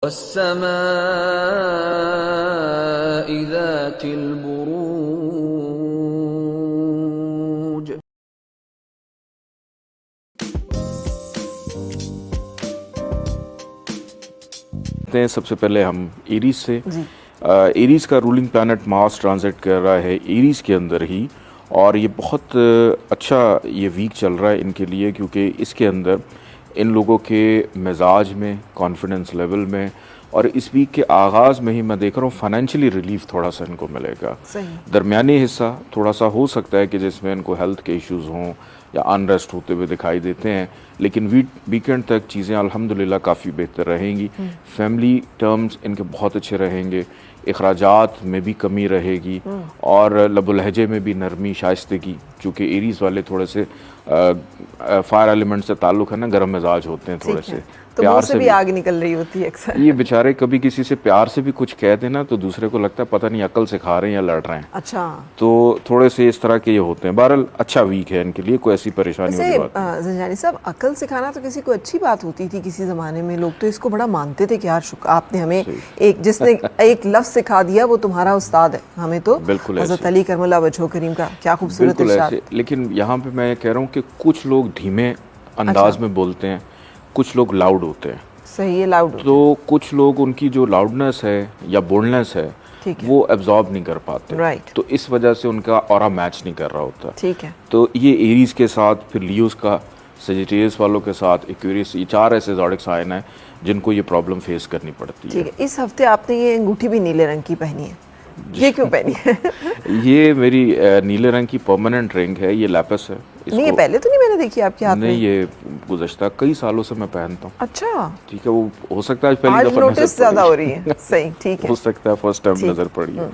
वस्समाइ ज़ातिल बुरूज। सबसे पहले हम एरीज से एरीज का रूलिंग प्लैनेट मार्स ट्रांजिट कर रहा है एरीज के अंदर ही, और ये बहुत अच्छा ये वीक चल रहा है इनके लिए, क्योंकि इसके अंदर इन लोगों के मिजाज में, कॉन्फिडेंस लेवल में, और इस वीक के आगाज़ में ही मैं देख रहा हूँ फाइनेंशियली रिलीफ थोड़ा सा इनको मिलेगा। दरमियानी हिस्सा थोड़ा सा हो सकता है कि जिसमें इनको हेल्थ के इश्यूज़ हों या अनरेस्ट होते हुए दिखाई देते हैं, लेकिन वीकेंड तक चीज़ें अल्हम्दुलिल्लाह काफ़ी बेहतर रहेंगी। फैमिली टर्म्स इनके बहुत अच्छे रहेंगे, अखराजात में भी कमी रहेगी, और लबुलहजे में भी नरमी, शाइस्तगी, चूँकि एरीज वाले थोड़े से फायर एलिमेंट से ताल्लुक़ है ना, गर्म मिजाज होते हैं थोड़े से, तो प्यार से भी आग निकल रही होती है अक्सर। ये बेचारे कभी किसी से प्यार से भी कुछ कह देना तो दूसरे को लगता है पता नहीं अकल से खा रहे हैं या लड़ रहे हैं। अच्छा, तो थोड़े से इस तरह के ये होते हैं। बहरहाल अच्छा वीक है इनके लिए, कोई ऐसी परेशानी वाली बात नहीं। ज़ंजानी साहब, अकल सिखाना तो किसी को अच्छी बात होती थी किसी ज़माने में, लोग तो इसको बड़ा मानते थे कि यार आपने हमें एक जिसने एक लफ्ज़ सिखा दिया वो तुम्हारा उस्ताद है। हमें तो बिल्कुल हज़रत अली करमुल्लाह वजहो करीम का क्या खूबसूरत इरशाद। लेकिन यहाँ पे मैं कह रहा हूँ कि कुछ लोग धीमे अंदाज में बोलते हैं, कुछ लोग लाउड होते हैं। सही है, लाउड। तो कुछ लोग उनकी जो लाउडनेस है या बोल्डनेस है वो एब्जॉर्ब नहीं कर पाते, राइट। तो इस वजह से उनका ऑरा मैच नहीं कर रहा होता। ठीक है। तो ये एरीज के साथ, फिर लियोस का, सजिटेरियस वालों के साथ, एक्वेरियस, ये 4 ऐसे ज़ोडिक साइन है जिनको ये प्रॉब्लम फेस करनी पड़ती है। ठीक है। इस हफ्ते आपने ये अंगूठी भी नीले रंग की पहनी है, ये क्यों पहनी है? ये मेरी नीले रंग की परमानेंट रिंग है, ये लैपस है। नहीं, ये पहले तो नहीं मैंने देखी आपके हाथ में। नहीं, ये गुज़श्ता कई सालों से मैं पहनता हूँ। अच्छा, ठीक है। वो हो सकता है पहली दफा नोटिस ज़्यादा हो रही है। सही, ठीक है, हो सकता है फर्स्ट टाइम नज़र पड़ी है।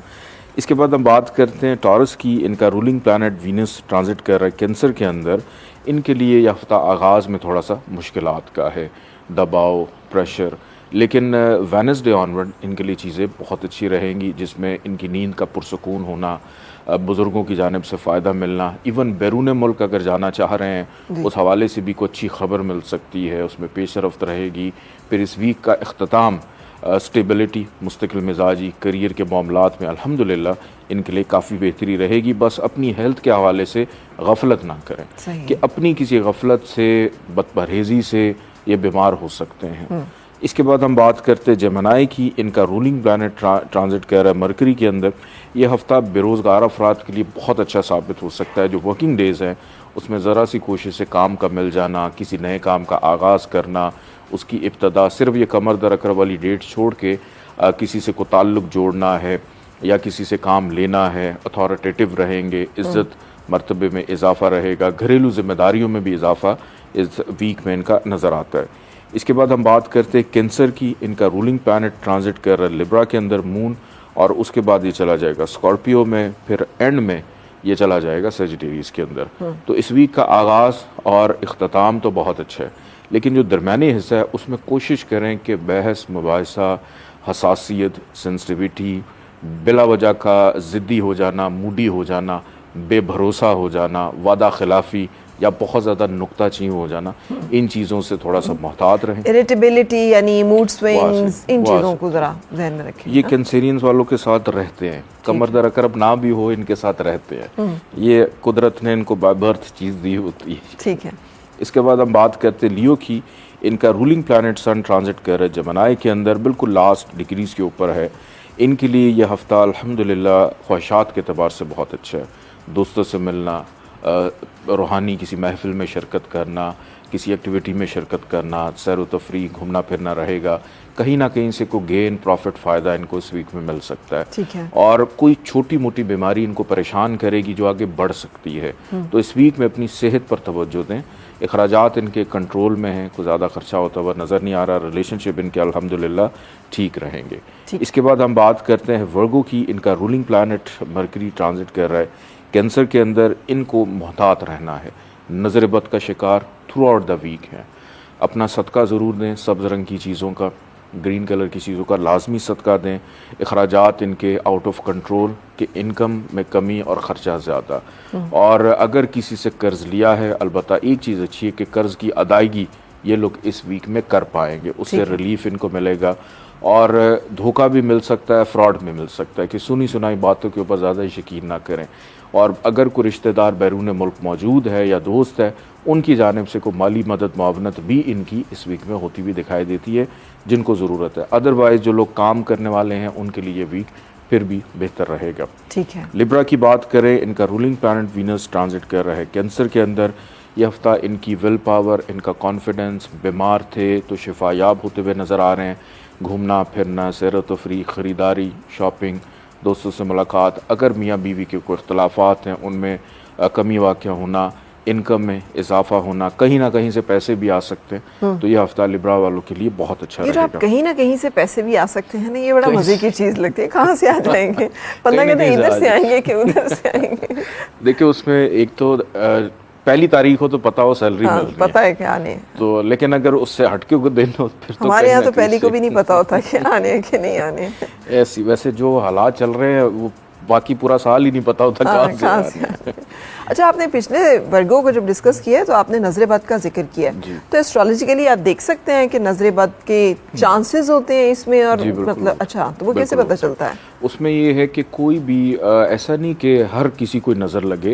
इसके बाद हम बात करते हैं टॉरस की। इनका रूलिंग प्लैनेट वीनस ट्रांजिट कर रहा है कैंसर के अंदर। इनके लिए यह हफ्ता आगाज़ में थोड़ा सा मुश्किलात का है, दबाव, प्रेशर, लेकिन वेडनेसडे ऑनवर्ड इनके लिए चीज़ें बहुत अच्छी रहेंगी, जिसमें इनकी नींद का पुरसकून होना, बुज़ुर्गों की जानिब से फ़ायदा मिलना, इवन बैरून मुल्क अगर जाना चाह रहे हैं उस हवाले से भी कोई अच्छी खबर मिल सकती है, उसमें पेश रफ्त रहेगी। फिर इस वीक का अख्ताम स्टेबिलिटी, मुस्तकिल मिजाजी, करियर के मामलात में अल्हम्दुलिल्लाह इनके लिए काफ़ी बेहतरी रहेगी। बस अपनी हेल्थ के हवाले से गफलत ना करें कि अपनी किसी गफलत से, बदपरहेज़ी से ये बीमार हो सकते हैं। इसके बाद हम बात करते हैं जेमिनी की। इनका रूलिंग प्लैनेट ट्रांजिट कर रहा है मरकरी के अंदर। ये हफ्ता बेरोज़गार अफराद के लिए बहुत अच्छा साबित हो सकता है। जो वर्किंग डेज़ हैं उसमें ज़रा सी कोशिश से काम का मिल जाना, किसी नए काम का आगाज़ करना, उसकी इब्तदा, सिर्फ ये कमर दर अकर वाली डेट छोड़ के किसी से को ताल्लुक़ जोड़ना है या किसी से काम लेना है, अथॉरिटेटिव रहेंगे, इज़्ज़त मर्तबे में इजाफ़ा रहेगा, घरेलू ज़िम्मेदारियों में भी इजाफ़ा इस वीक में इनका नज़र आता है। इसके बाद हम बात करते हैं कैंसर की। इनका रूलिंग प्लैनेट ट्रांजिट कर रहा है लिब्रा के अंदर, मून, और उसके बाद ये चला जाएगा स्कॉर्पियो में, फिर एंड में ये चला जाएगा सजिटेरियस के अंदर। तो इस वीक का आगाज़ और इख्तिताम तो बहुत अच्छा है, लेकिन जो दरमियानी हिस्सा है उसमें कोशिश करें कि बहस, मुबाहिसा, हसासियत, सेंसिटिविटी, बिला वजह का ज़िद्दी हो जाना, मूडी हो जाना, बेभरोसा हो जाना, वादा खिलाफ़ी या बहुत ज़्यादा नुक्ताचीनी हो जाना, इन चीज़ों से थोड़ा सा मोहतात रहें। इरिटेबिलिटी यानी मूड स्विंग्स, इन चीज़ों को ज़रा ध्यान में रखें। ये कैंसेरियंस वालों के साथ रहते हैं, कमर दर अकर अब ना भी हो, इनके साथ रहते हैं। ये कुदरत ने इनको बाय बर्थ चीज़ दी होती है। ठीक है। इसके बाद हम बात करते हैं लियो की। इनका रूलिंग प्लैनेट सन ट्रांजिट कर रहा है जेमिनी के अंदर, बिल्कुल लास्ट डिग्रीज के ऊपर है। इनके लिए यह हफ्ता अल्हम्दुलिल्लाह ख्वाहिशात के अतबार से बहुत अच्छा है। दोस्तों से मिलना, रूहानी किसी महफिल में शिरकत करना, किसी एक्टिविटी में शिरकत करना, सैर व तफरी, घूमना फिरना रहेगा। कहीं ना कहीं से कोई गेन, प्रॉफिट, फ़ायदा इनको इस वीक में मिल सकता है। ठीक है। और कोई छोटी मोटी बीमारी इनको परेशान करेगी जो आगे बढ़ सकती है, तो इस वीक में अपनी सेहत पर तवज्जो दें। अखराजात इनके कंट्रोल में हैं, कोई ज़्यादा खर्चा होता हुआ नज़र नहीं आ रहा। रिलेशनशिप इनके अल्हम्दुलिल्लाह ठीक रहेंगे। इसके बाद हम बात करते हैं वर्गो की। इनका रूलिंग प्लैनेट मरकरी ट्रांजिट कर रहा है कैंसर के अंदर। इनको मोहतात रहना है, नज़र बद का शिकार थ्रू आउट द वीक है। अपना सदका ज़रूर दें, सब्ज़ रंग की चीज़ों का, ग्रीन कलर की चीज़ों का लाजमी सदका दें। अखराजात इनके आउट ऑफ कंट्रोल, कि इनकम में कमी और ख़र्चा ज़्यादा। और अगर किसी से कर्ज़ लिया है, अलबत्ता एक चीज़ अच्छी है कि कर्ज़ की अदायगी ये लोग इस वीक में कर पाएंगे, उससे रिलीफ इनको मिलेगा। और धोखा भी मिल सकता है, फ्रॉड भी मिल सकता है, कि सुनी सुनाई बातों के ऊपर ज़्यादा यकीन ना करें। और अगर कोई रिश्तेदार बैरून मुल्क मौजूद है या दोस्त है, उनकी जानिब से कोई माली मदद मुआवनत भी इनकी इस वीक में होती हुई दिखाई देती है जिनको ज़रूरत है। अदरवाइज़ जो लोग काम करने वाले हैं उनके लिए वीक फिर भी बेहतर रहेगा। ठीक है। लिब्रा की बात करें, इनका रूलिंग प्लैनेट वीनस ट्रांजिट कर रहा है कैंसर के अंदर। यह हफ्ता इनकी विल पावर, इनका कॉन्फिडेंस, बीमार थे तो शिफायाब होते हुए नज़र आ रहे हैं। घूमना फिरना, सैर व तफरीह, ख़रीदारी, शॉपिंग, दोस्तों से मुलाकात, अगर मियाँ बीवी के कोई इख्तलाफात हैं उनमें कमी वाक़या होना, इनकम में इजाफा होना, कहीं ना कहीं से पैसे भी आ सकते हैं। तो ये हफ्ता लिब्रा वालों के लिए बहुत अच्छा ये जो आप रहेगा। कहीं ना कहीं से पैसे भी आ सकते हैं ना, ये बड़ा कहीं मजे की चीज लगती है। कहाँ से आ जाएंगे? बंदा कहीं ना कहते कहीं से इधर आ से आएंगे कि उधर से आएंगे। देखिए उसमें एक तो पहली तारीख हो तो पता हो सैलरी हाँ, मिल रही पता है कि आने हैं। तो, लेकिन अगर उससे हटके को दिन हो फिर तो हमारे कहीं यहाँ ना तो पहली कहीं को से- भी नहीं पता होता कि आने हैं कि नहीं आने हैं। ऐसी वैसे जो हालात चल रहे हैं वो बाकी पूरा साल ही नहीं पता होता हाँ, कहाँ से कहाँ आ से रहे हैं। आने हैं। अच्छा, आपने पिछले वर्गों को जब डिस्कस किया है तो आपने नजर बद का जिक्र किया है। तो एस्ट्रोलॉजिकली आप देख सकते हैं कि नजर बद के चांसेस होते हैं इसमें, और जी, बिल्कुल। मतलब अच्छा, तो वो कैसे बिल्कुल। पता चलता है? उसमें ये है कि कोई भी ऐसा नहीं कि हर किसी को नज़र लगे,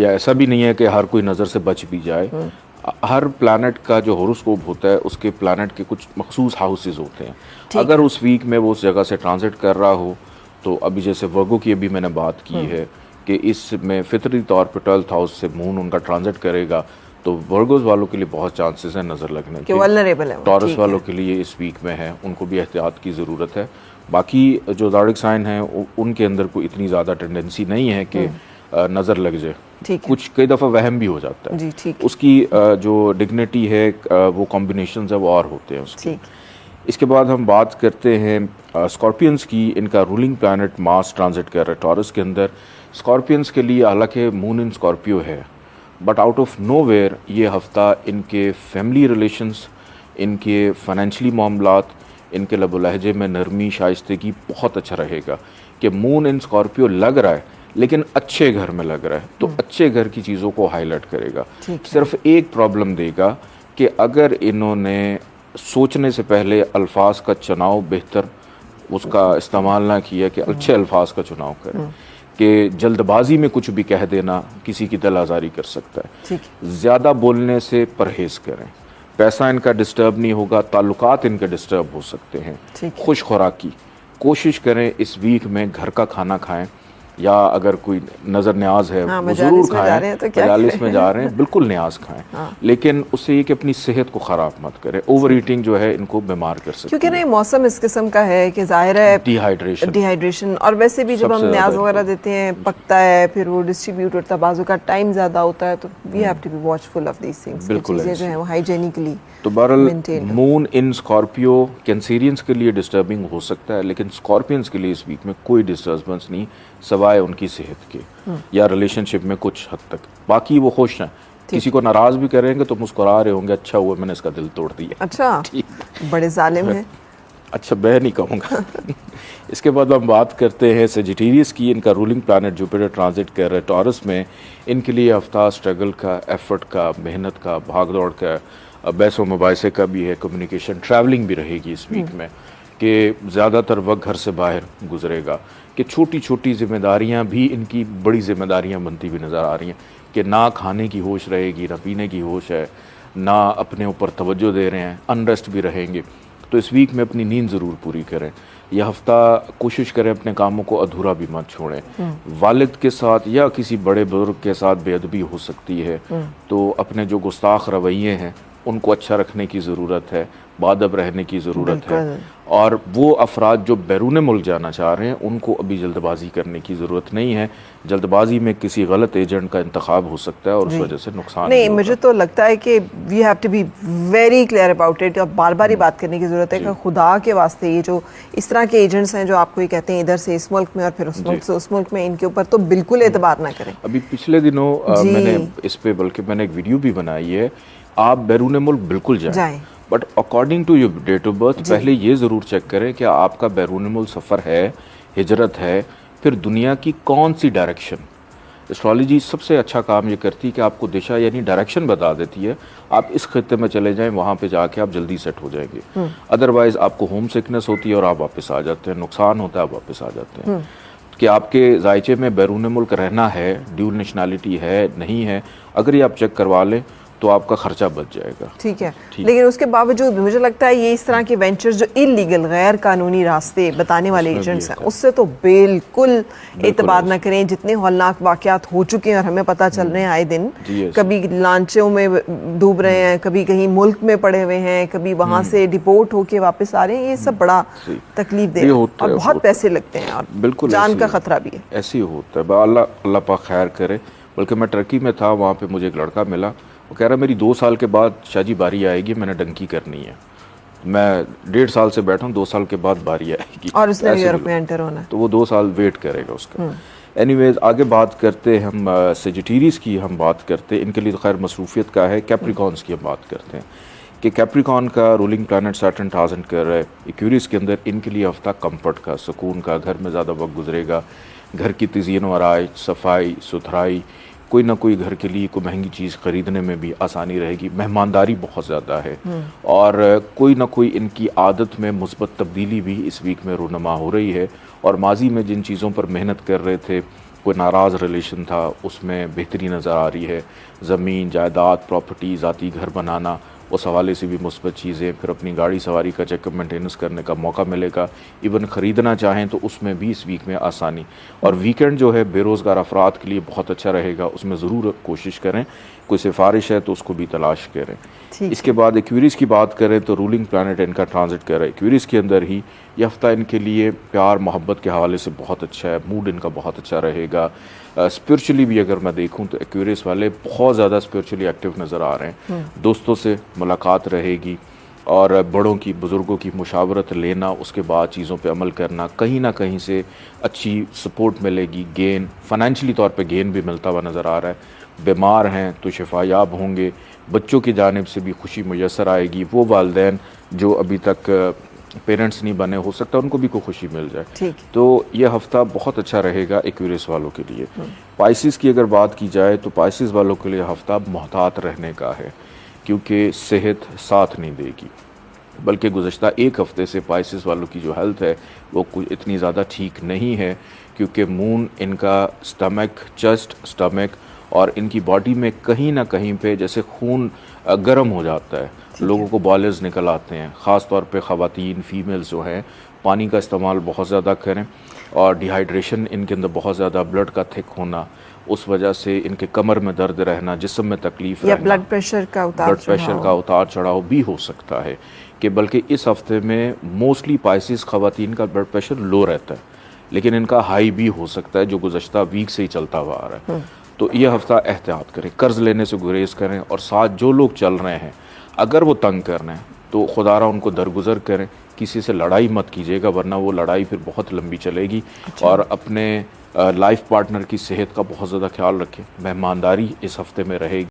या ऐसा भी नहीं है कि हर कोई नज़र से बच भी जाए। हर प्लैनेट का जो होरोस्कोप होता है उसके प्लैनेट के कुछ मखसूस हाउसेस होते हैं। अगर उस वीक में वो उस जगह से ट्रांजिट कर रहा हो, तो अभी जैसे वर्गो की अभी मैंने बात की है कि इसमें फितरी तौर पर 12th हाउस से मून उनका ट्रांजिट करेगा, तो वर्गोज वालों के लिए बहुत चांसेस हैं नज़र लगने कि वल्नरेबल है वो, टॉरस ठीक वालों है। के लिए इस वीक में है, उनको भी एहतियात की ज़रूरत है। बाकी जो ज़ोडिएक साइन हैं उनके अंदर कोई इतनी ज़्यादा टेंडेंसी नहीं है कि नज़र लग जाए। ठीक है। कुछ कई दफ़ा वहम भी हो जाता है जी, ठीक है। उसकी जो डिग्निटी है, वो कॉम्बिनेशन है वो और होते हैं उसके। ठीक। इसके बाद हम बात करते हैं स्कॉर्पियंस की। इनका रूलिंग प्लैनेट मार्स ट्रांजिट कर रहा है टॉरस के अंदर। स्कॉर्पियंस के लिए हालांकि मून इन स्कॉर्पियो है, बट आउट ऑफ नोवेयर ये हफ्ता इनके फैमिली रिलेशंस, इनके फाइनेंशियली मामलात, इनके लब लहजे में नरमी शाइस्तगी बहुत अच्छा रहेगा। कि मून इन स्कॉर्पियो लग रहा है लेकिन अच्छे घर में लग रहा है, तो अच्छे घर की चीज़ों को हाईलाइट करेगा। सिर्फ एक प्रॉब्लम देगा कि अगर इन्होंने सोचने से पहले अल्फाज का चुनाव बेहतर उसका इस्तेमाल ना किया, कि अच्छे अल्फाज का चुनाव करें, कि जल्दबाजी में कुछ भी कह देना किसी की दिल आज़ारी कर सकता है। ज़्यादा बोलने से परहेज़ करें। पैसा इनका डिस्टर्ब नहीं होगा, ताल्लुकात इनके डिस्टर्ब हो सकते हैं। खुश खुराकी कोशिश करें इस वीक में, घर का खाना खाएं, या अगर कोई नज़र न्याज है वो ज़रूर खाएं। मजालिस में जा रहे हैं बिल्कुल न्याज खाएं, लेकिन उससे ये कि अपनी सेहत को ख़राब मत करें। ओवर ईटिंग जो है इनको बीमार कर सकती है, क्योंकि ना ये मौसम इस किस्म का है कि जाहिर है डिहाइड्रेशन। और वैसे भी जब हम सबसे न्याज ज़्यादा वगैरह देते हैं, पकता है, फिर वो डिस्ट्रीब्यूट होता है, बाजू का टाइम ज़्यादा होता है, तो we have to be watchful of these things. बिल्कुल चीज़ें जो हैं वो हाइजेनिकली। तो बहरहाल मून इन स्कॉर्पियो कैंसेरियंस के लिए डिस्टर्बिंग हो सकता है, लेकिन स्कॉर्पियंस के लिए इस वीक में कोई डिस्टर्बेंस नहीं, सवाए उनकी सेहत के या रिलेशनशिप में कुछ हद तक। बाकी वो खुश हैं, किसी को नाराज भी करेंगे तो मुस्कुरा रहे होंगे, अच्छा हुआ मैंने इसका दिल तोड़ दिया। अच्छा, बड़े जालिम हैं। अच्छा, मैं नहीं कहूँगा। इसके बाद हम बात करते हैं सेजिटेरियस की। इनका रूलिंग प्लैनेट जुपिटर ट्रांजिट कर रहा है टॉरस में। इनके लिए हफ्ता स्ट्रगल का, एफर्ट का, मेहनत का, भाग दौड़ का, बहस व मुबाहिसे का भी है। कम्युनिकेशन, ट्रैवलिंग भी रहेगी इस वीक में, कि ज़्यादातर वक्त घर से बाहर गुजरेगा। कि छोटी छोटी जिम्मेदारियां भी इनकी बड़ी जिम्मेदारियां बनती हुई नज़र आ रही हैं, कि ना खाने की होश रहेगी, ना पीने की होश है, ना अपने ऊपर तवज्जो दे रहे हैं, अनरेस्ट भी रहेंगे। तो इस वीक में अपनी नींद ज़रूर पूरी करें। यह हफ्ता कोशिश करें अपने कामों को अधूरा भी मत छोड़ें। वालिद के साथ या किसी बड़े बुजुर्ग के साथ बेअदबी हो सकती है, तो अपने जो गुस्ताख रवैये हैं उनको अच्छा रखने की ज़रूरत है, बादब रहने की ज़रूरत है। और वो अफराद जो बैरून मुल्क जाना चाह रहे हैं उनको अभी जल्दबाजी करने की ज़रूरत नहीं है। जल्दबाजी में किसी गलत एजेंट का इंतखाब हो सकता है और उस वजह से नुकसान नहीं। मुझे तो लगता है कि we have to be very clear about it, और बार बार ही बात करने की ज़रूरत है कि खुदा के वास्ते ये जो इस तरह के एजेंट्स हैं जो आपको ये कहते हैं इधर से इस मुल्क में और फिर उस मुल्क से उस मुल्क में, इनके ऊपर तो बिल्कुल एतबार ना करें। अभी पिछले दिनों मैंने इस पे बल्कि मैंने एक वीडियो भी बनाई है, आप बैरून मुल्क बिल्कुल जाएं, but according to your date of birth पहले ये ज़रूर चेक करें कि आपका बैरून मुल्क सफ़र है, हिजरत है, फिर दुनिया की कौन सी डायरेक्शन, एस्ट्रोलॉजी सबसे अच्छा काम ये करती है कि आपको दिशा यानी डायरेक्शन बता देती है, आप इस खत्ते में चले जाएं, वहाँ पे जाके आप जल्दी सेट हो जाएंगे। अदरवाइज आपको होम सिकनेस होती है और आप वापस आ जाते हैं, नुकसान होता है, आप वापस आ जाते हैं। कि आपके जायचे में बैरून मुल्क रहना है, ड्यूल नेशनैलिटी है नहीं है, अगर ये आप चेक करवा लें तो आपका खर्चा बच जाएगा। ठीक है, लेकिन उसके बावजूद मुझे लगता है ये इस तरह के वेंचर्स जो इलीगल गैर कानूनी रास्ते बताने वाले एजेंट्स हैं, उससे तो बिल्कुल एतबार न करें। जितने हौलनाक वाकयात हो चुके हैं और हमें पता चल रहे हैं आए दिन, कभी लांचों में डूब रहे हैं, कभी कहीं मुल्क में पड़े हुए हैं, कभी वहां से डिपोर्ट होके वापस आ रहे हैं, ये सब बड़ा तकलीफ दे और बहुत पैसे लगते हैं और बिल्कुल जान का खतरा भी है। ऐसे ही होता है। अल्लाह पाक खैर करे। बल्कि मैं टर्की में था, वहाँ पे मुझे एक लड़का मिला, वो कह रहा मेरी 2 साल के बाद शाजी बारी आएगी, मैंने डंकी करनी है। मैं 1.5 साल से बैठा हूँ, 2 साल के बाद बारी आएगी और उसने यूरोप में एंटर होना है, तो वो 2 साल वेट करेगा उसका। एनीवेज आगे बात करते हम सेजिटेरियस की हम बात करते हैं। इनके लिए तो खैर मसरूफियत का है। कैप्रिकॉन्स की हम बात करते हैं कि कैप्रिकॉन का रूलिंग प्लानट सैटर्न ट्रांजिट कर रहा है एक्वेरियस के अंदर। इनके लिए हफ्ता कंफर्ट का, सुकून का, घर में ज़्यादा वक्त गुजरेगा, घर की तज़ीन व आराइश, सफाई सुथराई, कोई ना कोई घर के लिए कोई महंगी चीज़ ख़रीदने में भी आसानी रहेगी। मेहमानदारी बहुत ज़्यादा है और कोई ना कोई इनकी आदत में मुस्बत तब्दीली भी इस वीक में रूनमा हो रही है। और माजी में जिन चीज़ों पर मेहनत कर रहे थे, कोई नाराज़ रिलेशन था, उसमें बेहतरी नज़र आ रही है। ज़मीन जायदाद प्रॉपर्टी ज़ाती घर बनाना, उस हवाले से भी मुस्बत चीज़ें। फिर अपनी गाड़ी सवारी का चेकअप मेंटेनेंस करने का मौका मिलेगा। इवन ख़रीदना चाहें तो उसमें भी इस वीक में आसानी। और वीकेंड जो है बेरोज़गार अफराद के लिए बहुत अच्छा रहेगा, उसमें ज़रूर कोशिश करें। कोई सिफारिश है तो उसको भी तलाश करें। इसके बाद एक्वेरियस की बात करें तो रूलिंग प्लानट इनका ट्रांजिट कर रहा है एक्वेरियस के अंदर ही। ये हफ्ता इनके लिए प्यार मोहब्बत के हवाले से बहुत अच्छा है, मूड इनका बहुत अच्छा रहेगा। स्पिरिचुअली भी अगर मैं देखूं तो एक्वेरियस वाले बहुत ज़्यादा स्पिरिचुअली एक्टिव नज़र आ रहे हैं। दोस्तों से मुलाकात रहेगी और बड़ों की, बुज़ुर्गों की मुशावरत लेना, उसके बाद चीज़ों पे अमल करना, कहीं ना कहीं से अच्छी सपोर्ट मिलेगी। गेन, फाइनेंशियली तौर पे गेन भी मिलता हुआ नज़र आ रहा है। बीमार हैं तो शिफायाब होंगे। बच्चों की जानिब से भी खुशी मुयसर आएगी। वो वालिदैन जो अभी तक पेरेंट्स नहीं बने, हो सकता है उनको भी कोई खुशी मिल जाए। तो ये हफ्ता बहुत अच्छा रहेगा एक्वेरियस वालों के लिए। पाइसिस की अगर बात की जाए तो पाइसिस वालों के लिए हफ्ता मोहतात रहने का है, क्योंकि सेहत साथ नहीं देगी। बल्कि गुज़श्ता एक हफ़्ते से पाइसिस वालों की जो हेल्थ है वो कुछ इतनी ज़्यादा ठीक नहीं है, क्योंकि मून इनका स्टमक और इनकी बॉडी में कहीं ना कहीं पे जैसे खून गर्म हो जाता है, लोगों को बॉयलर्स निकल आते हैं। ख़ास तौर पे ख़वातीन, फीमेल्स जो हैं, पानी का इस्तेमाल बहुत ज़्यादा करें। और डिहाइड्रेशन इनके अंदर बहुत ज़्यादा, ब्लड का थिक होना, उस वजह से इनके कमर में दर्द रहना, जिस्म में तकलीफ रहना, ब्लड प्रेशर का उतार चढ़ाव भी हो सकता है। कि बल्कि इस हफ्ते में मोस्टली पाइसिस ख़वातीन का ब्लड प्रेशर लो रहता है, लेकिन इनका हाई भी हो सकता है, जो गुज़श्ता वीक से ही चलता हुआ आ रहा है। तो ये हफ्ता एहतियात करें, कर्ज लेने से गुरेज करें। और साथ जो लोग चल रहे हैं, अगर वो तंग कर रहे हैं तो खुदारा उनको दरगुजर करें। किसी से लड़ाई मत कीजिएगा, वरना वो लड़ाई फिर बहुत लंबी चलेगी। और अपने लाइफ पार्टनर की सेहत का बहुत ज़्यादा ख्याल रखें। मेहमानदारी इस हफ्ते में रहेगी।